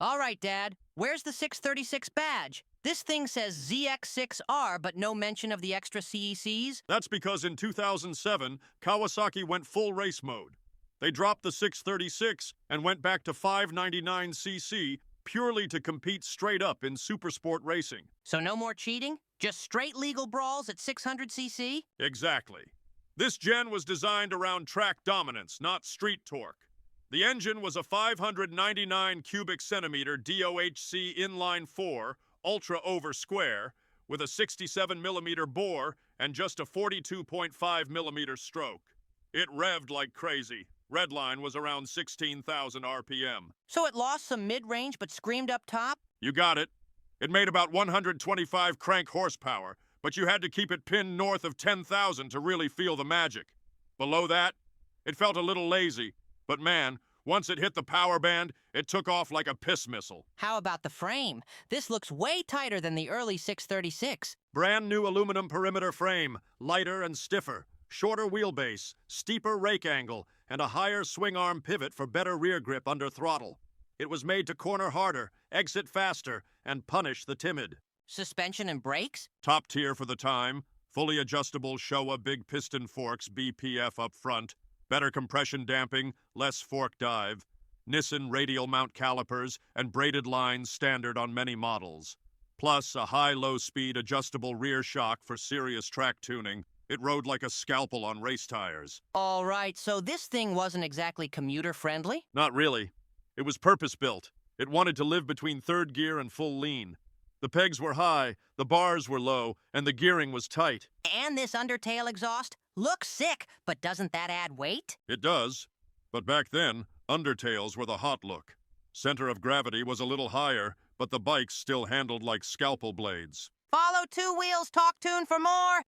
All right, Dad. Where's the 636 badge? This thing says ZX-6R, but no mention of the extra CECs. That's because in 2007, Kawasaki went full race mode. They dropped the 636 and went back to 599cc purely to compete straight up in supersport racing. So no more cheating? Just straight legal brawls at 600cc? Exactly. This gen was designed around track dominance, not street torque. The engine was a 599 cubic centimeter DOHC inline 4 ultra over square with a 67 millimeter bore and just a 42.5 millimeter stroke. It revved like crazy. Redline was around 16,000 RPM. So it lost some mid-range but screamed up top? You got it. It made about 125 crank horsepower, but you had to keep it pinned north of 10,000 to really feel the magic. Below that, it felt a little lazy, but man, once it hit the power band, it took off like a piss missile. How about the frame? This looks way tighter than the early 636. Brand new aluminum perimeter frame, lighter and stiffer, shorter wheelbase, steeper rake angle, and a higher swing arm pivot for better rear grip under throttle. It was made to corner harder, exit faster, and punish the timid. Suspension and brakes? Top tier for the time, fully adjustable Showa big piston forks BPF up front, better compression damping, less fork dive, Nissan radial mount calipers, and braided lines standard on many models. Plus a high-low speed adjustable rear shock for serious track tuning. It rode like a scalpel on race tires. All right, so this thing wasn't exactly commuter-friendly? Not really. It was purpose-built. It wanted to live between third gear and full lean. The pegs were high, the bars were low, and the gearing was tight. And this undertail exhaust? Looks sick, but doesn't that add weight? It does. But back then, undertails were the hot look. Center of gravity was a little higher, but the bikes still handled like scalpel blades. Follow Two Wheels Talk Tune for more.